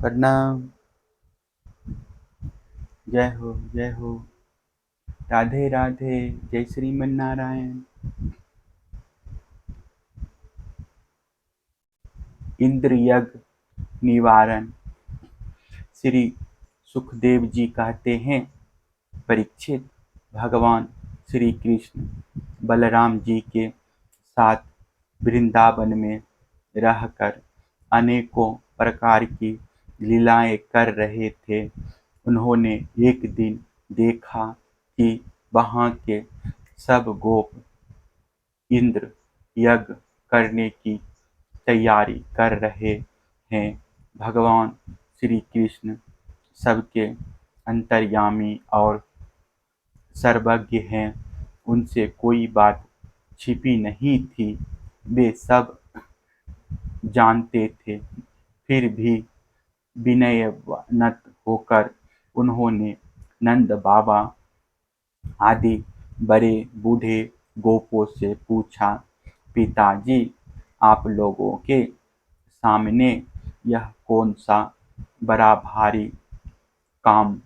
प्रणाम। जय हो जय हो। राधे राधे। जय श्रीमन नारायण। इंद्र यज्ञ निवारण। श्री सुखदेव जी कहते हैं, परीक्षित, भगवान श्री कृष्ण बलराम जी के साथ वृंदावन में रहकर अनेकों प्रकार की लीलाएं कर रहे थे। उन्होंने एक दिन देखा कि वहाँ के सब गोप इंद्र यज्ञ करने की तैयारी कर रहे हैं। भगवान श्री कृष्ण सबके अंतर्यामी और सर्वज्ञ हैं। उनसे कोई बात छिपी नहीं थी। वे सब जानते थे। फिर भी विनयवनत होकर उन्होंने नंद बाबा आदि बड़े बूढ़े गोपों से पूछा, पिताजी, आप लोगों के सामने यह कौन सा बड़ा भारी काम,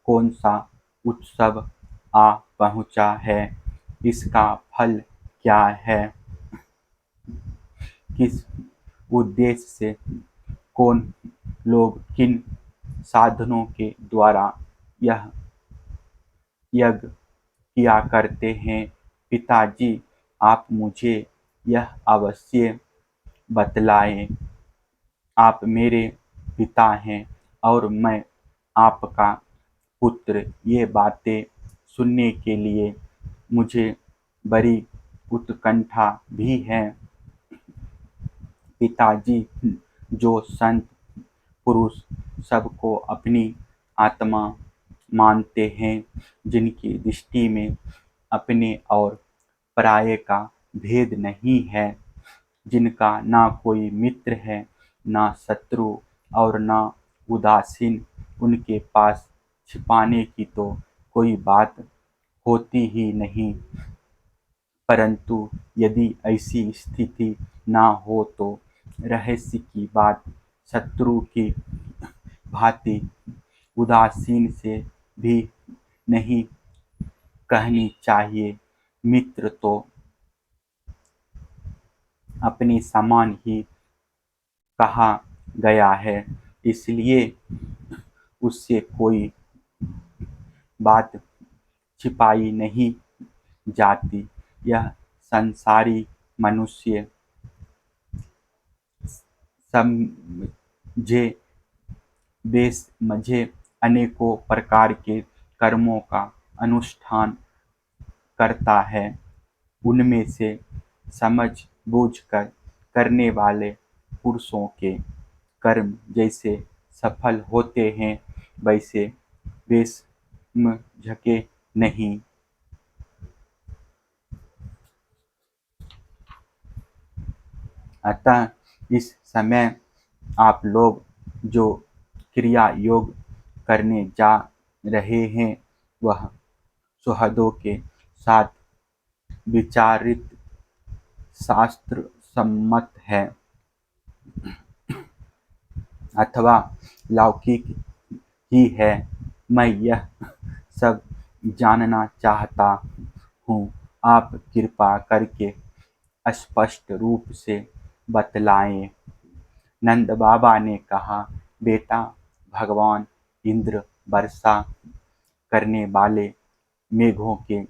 कौन सा उत्सव आ पहुँचा है? इसका फल क्या है? किस उद्देश्य से कौन लोग किन साधनों के द्वारा यह यज्ञ किया करते हैं? पिताजी, आप मुझे यह अवश्य बतलाएं। आप मेरे पिता हैं और मैं आपका पुत्र। ये बातें सुनने के लिए मुझे बड़ी उत्कंठा भी है। पिताजी, जो संत पुरुष सबको अपनी आत्मा मानते हैं, जिनकी दृष्टि में अपने और पराये का भेद नहीं है, जिनका ना कोई मित्र है ना शत्रु और ना उदासीन, उनके पास छिपाने की तो कोई बात होती ही नहीं। परंतु यदि ऐसी स्थिति ना हो तो रहस्य की बात शत्रु की भांति उदासीन से भी नहीं कहनी चाहिए। मित्र तो अपने समान ही कहा गया है, इसलिए उससे कोई बात छिपाई नहीं जाती। यह संसारी मनुष्य समझे बेसमझे अनेकों प्रकार के कर्मों का अनुष्ठान करता है। उनमें से समझ बूझ कर करने वाले पुरुषों के कर्म जैसे सफल होते हैं, वैसे बेसमझके नहीं। अतः इस समय आप लोग जो क्रिया योग करने जा रहे हैं, वह सुहृदों के साथ विचारित शास्त्र सम्मत है अथवा लौकिक ही है। मैं यह सब जानना चाहता हूँ। आप कृपा करके स्पष्ट रूप से बतलाएं। नंद बाबा ने कहा, बेटा, भगवान इंद्र वर्षा करने वाले मेघों के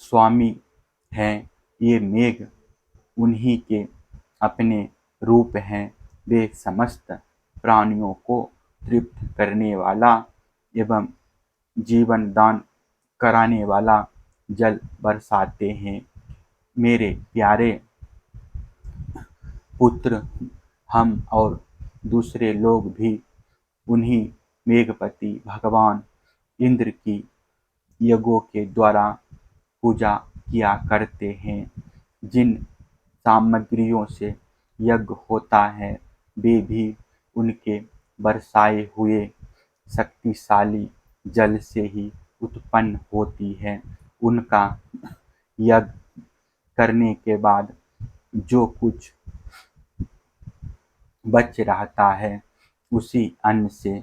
स्वामी हैं। ये मेघ उन्हीं के अपने रूप हैं। वे समस्त प्राणियों को तृप्त करने वाला एवं जीवन दान कराने वाला जल बरसाते हैं। मेरे प्यारे पुत्र, हम और दूसरे लोग भी उन्हीं मेघपति भगवान इंद्र की यज्ञों के द्वारा पूजा किया करते हैं। जिन सामग्रियों से यज्ञ होता है, वे भी उनके बरसाए हुए शक्तिशाली जल से ही उत्पन्न होती है। उनका यज्ञ करने के बाद जो कुछ बच रहता है, उसी अन्न से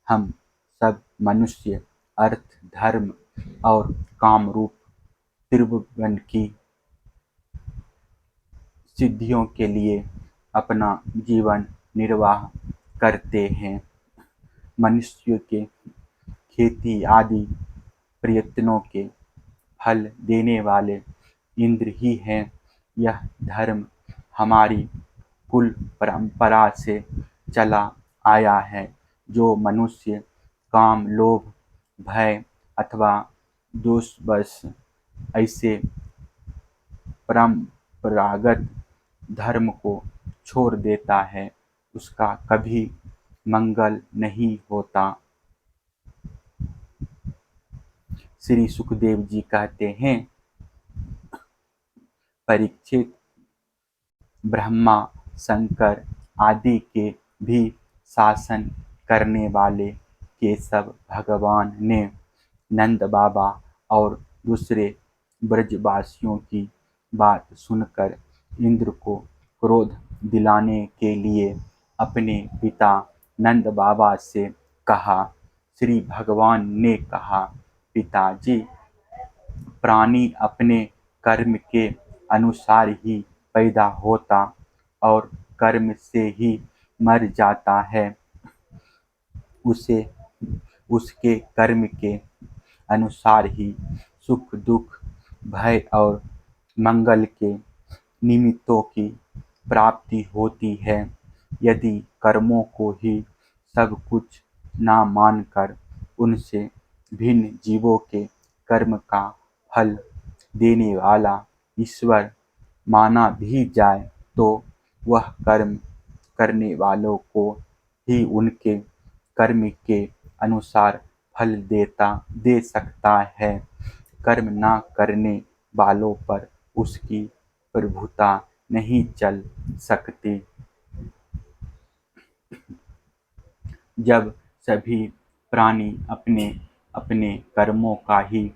हम सब मनुष्य अर्थ, धर्म और काम रूप त्रिभुवन की सिद्धियों के लिए अपना जीवन निर्वाह करते हैं। मनुष्य के खेती आदि प्रयत्नों के फल देने वाले इंद्र ही हैं। यह धर्म हमारी कुल परंपरा से चला आया है। जो मनुष्य काम, लोभ, भय अथवा दोषवश ऐसे परंपरागत धर्म को छोड़ देता है, उसका कभी मंगल नहीं होता। श्री सुखदेव जी कहते हैं, परीक्षित, ब्रह्मा, शंकर आदि के भी शासन करने वाले केशव भगवान ने नंद बाबा और दूसरे ब्रजवासियों की बात सुनकर इंद्र को क्रोध दिलाने के लिए अपने पिता नंद बाबा से कहा। श्री भगवान ने कहा, पिताजी, प्राणी अपने कर्म के अनुसार ही पैदा होता और कर्म से ही मर जाता है। उसे उसके कर्म के अनुसार ही सुख, दुख, भय और मंगल के निमित्तों की प्राप्ति होती है। यदि कर्मों को ही सब कुछ ना मानकर उनसे भिन्न जीवों के कर्म का फल देने वाला ईश्वर माना भी जाए, तो वह कर्म करने वालों को ही उनके कर्म के अनुसार फल दे सकता है। कर्म ना करने वालों पर उसकी प्रभुता नहीं चल सकती। जब सभी प्राणी अपने अपने कर्मों का ही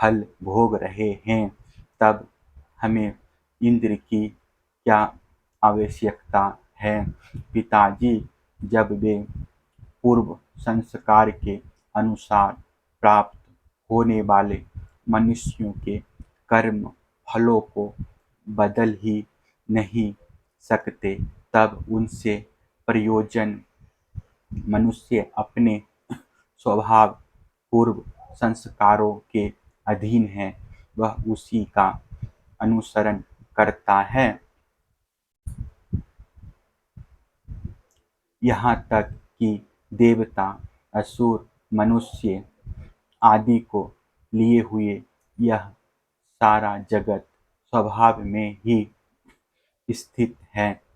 फल भोग रहे हैं, तब हमें इंद्र की क्या आवश्यकता है। पिताजी, जब वे पूर्व संस्कार के अनुसार प्राप्त होने वाले मनुष्यों के कर्म फलों को बदल ही नहीं सकते, तब उनसे प्रयोजन। मनुष्य अपने स्वभाव पूर्व संस्कारों के अधीन है, वह उसी का अनुसरण करता है। यहाँ तक कि देवता, असुर, मनुष्य आदि को लिए हुए यह सारा जगत स्वभाव में ही स्थित है।